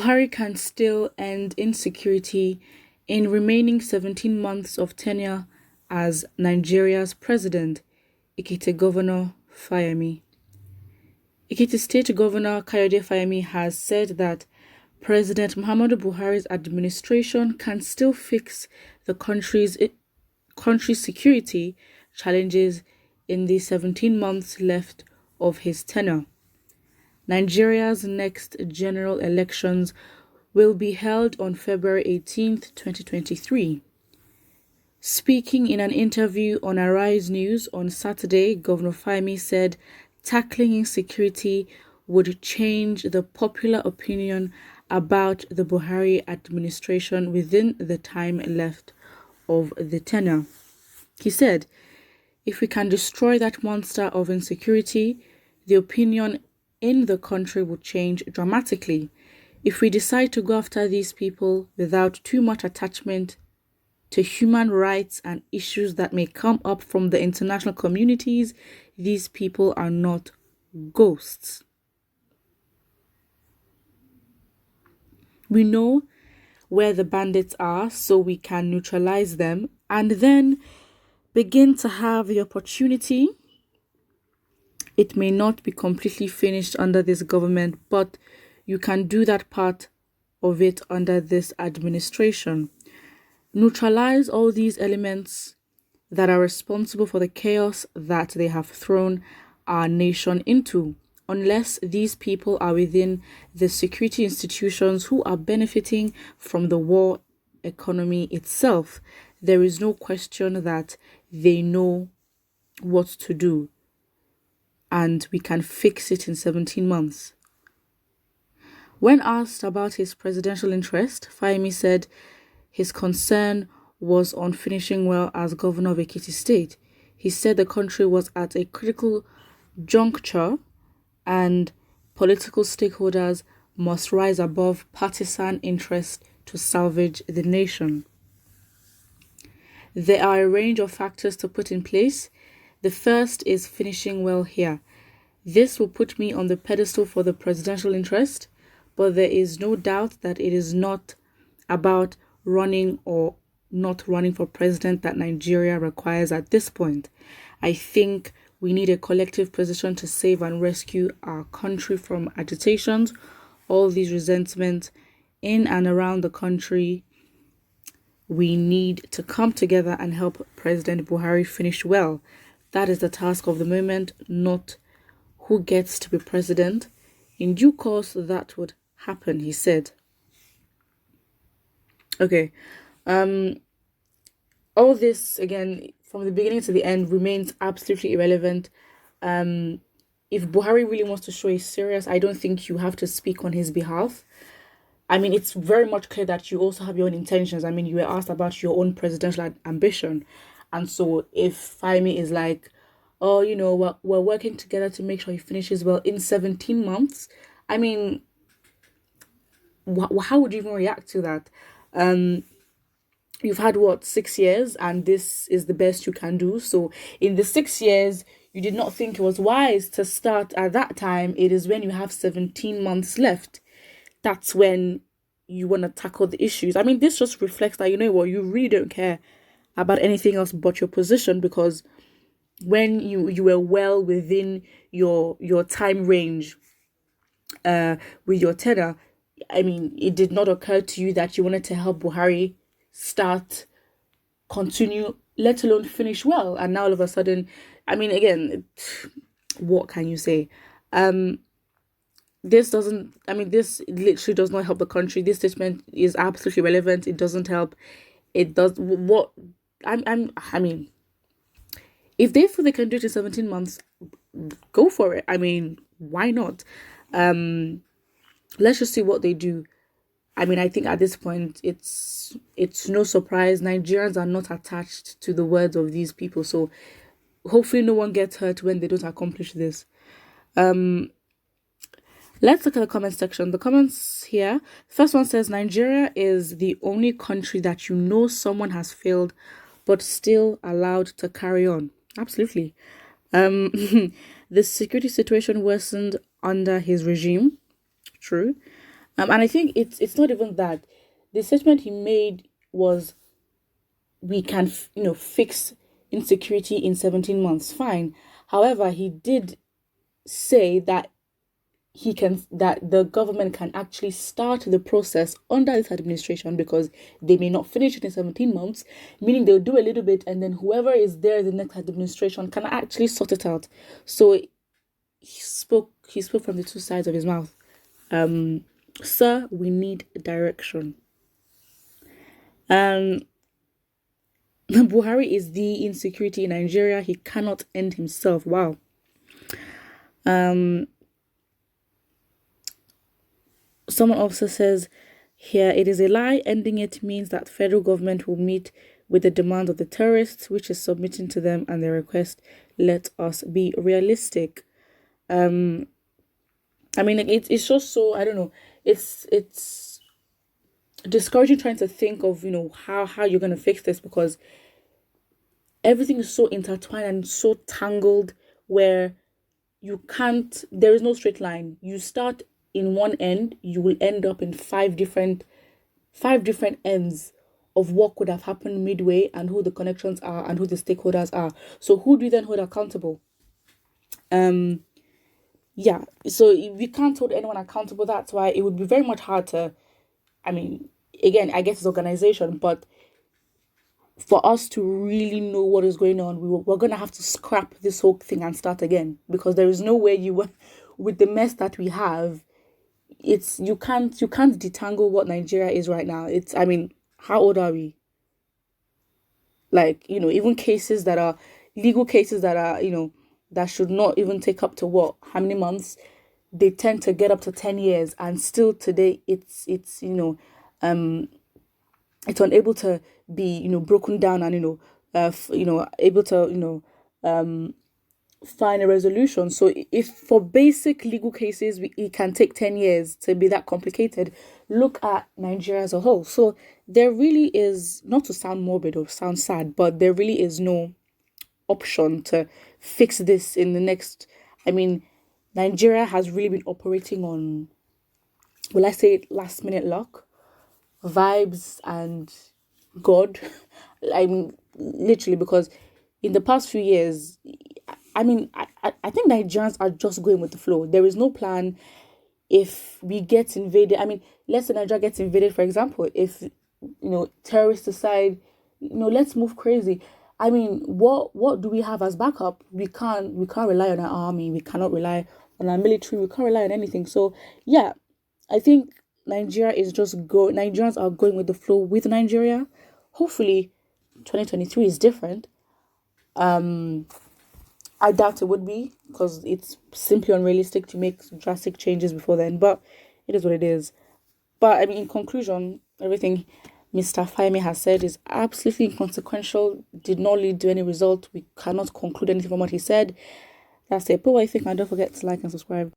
Buhari can still end insecurity in remaining 17 months of tenure as Nigeria's president, Ekiti Governor Fayemi. Ekiti State Governor Kayode Fayemi has said that President Muhammadu Buhari's administration can still fix the country's security challenges in the 17 months left of his tenure. Nigeria's next general elections will be held on February 18th, 2023. Speaking in an interview on Arise News on Saturday, Governor Fayemi said tackling insecurity would change the popular opinion about the Buhari administration within the time left of the tenure. He said, if we can destroy that monster of insecurity, the opinion in the country will change dramatically. If we decide to go after these people without too much attachment to human rights and issues that may come up from the international communities, these people are not ghosts. We know where the bandits are, so we can neutralize them and then begin to have the opportunity. It may not be completely finished under this government, but you can do that part of it under this administration. Neutralize all these elements that are responsible for the chaos that they have thrown our nation into. Unless these people are within the security institutions who are benefiting from the war economy itself, there is no question that they know what to do, and we can fix it in 17 months. When asked about his presidential interest, Fayemi said his concern was on finishing well as governor of Ekiti State. He said the country was at a critical juncture and political stakeholders must rise above partisan interest to salvage the nation. There are a range of factors to put in place. The first is finishing well here. This will put me on the pedestal for the presidential interest, but there is no doubt that it is not about running or not running for president that Nigeria requires at this point. I think we need a collective position to save and rescue our country from agitations, all these resentments in and around the country. We need to come together and help President Buhari finish well. That is the task of the moment, not who gets to be president. In due course, that would happen, he said. Okay. All this, again, from the beginning to the end, remains absolutely irrelevant. If Buhari really wants to show he's serious, I don't think you have to speak on his behalf. I mean, it's very much clear that you also have your own intentions. I mean, you were asked about your own presidential ambition. And so if Fayemi is like, oh, you know, we're working together to make sure he finishes well in 17 months, I mean, how would you even react to that? You've had, 6 years, and this is the best you can do. So in the 6 years, you did not think it was wise to start at that time. It is when you have 17 months left. That's when you want to tackle the issues. I mean, this just reflects that, you know what, you really don't care about anything else but your position, because when you were well within your time range with your tenure, I mean, it did not occur to you that you wanted to help Buhari continue, let alone finish well. And now all of a sudden, I mean, again, what can you say? This literally does not help the country. This statement is absolutely relevant. It doesn't help. It does what I mean, if they feel they can do it in 17 months, go for it. I mean, why not? Let's just see what they do. I mean, I think at this point, it's no surprise. Nigerians are not attached to the words of these people. So hopefully no one gets hurt when they don't accomplish this. Let's look at the comment section. The comments here. First one says, Nigeria is the only country that you know someone has failed, but still allowed to carry on. Absolutely. The security situation worsened under his regime. True. And I think it's not even that. The statement he made was, we can fix insecurity in 17 months. Fine. However, he did say that the government can actually start the process under this administration, because they may not finish it in 17 months, meaning they'll do a little bit, and then whoever is there in the next administration can actually sort it out. So he spoke from the two sides of his mouth. Sir, we need direction. Buhari is the insecurity in Nigeria. He cannot end himself. Wow. Someone also says here, it is a lie. Ending it means that federal government will meet with the demands of the terrorists, which is submitting to them and their request. Let us be realistic. I mean, it's just so, I don't know. It's discouraging trying to think of, how you're going to fix this, because everything is so intertwined and so tangled, where there is no straight line. You start in one end, you will end up in five different ends of what could have happened midway, and who the connections are and who the stakeholders are. So who do you then hold accountable? Yeah, so we can't hold anyone accountable. That's why it would be very much hard to, I mean, again, I guess it's organization, but for us to really know what is going on, we're going to have to scrap this whole thing and start again, because there is no way with the mess that we have, you can't detangle what Nigeria is right now. I mean, how old are we? Like, even cases that are legal cases that are, that should not even take up to how many months, they tend to get up to 10 years, and still today it's unable to be broken down, and able to find a resolution. So if for basic legal cases it can take 10 years to be that complicated, look at Nigeria as a whole. So there really is, not to sound morbid or sound sad, but there really is no option to fix this in the next. I mean, Nigeria has really been operating on, will I say, last minute luck, vibes, and God. I mean, literally, because in the past few years, I mean, I think Nigerians are just going with the flow. There is no plan. If we get invaded, I mean, let's say Nigeria gets invaded, for example, if terrorists decide, let's move crazy. I mean, what do we have as backup? We can't rely on our army. We cannot rely on our military. We can't rely on anything. So yeah, I think Nigerians are going with the flow with Nigeria. Hopefully 2023 is different. I doubt it would be, because it's simply unrealistic to make drastic changes before then, but it is what it is. But I mean, in conclusion, everything Mr. Fayemi has said is absolutely inconsequential, did not lead to any result. We cannot conclude anything from what he said. That's it. But what I think, and don't forget to like and subscribe.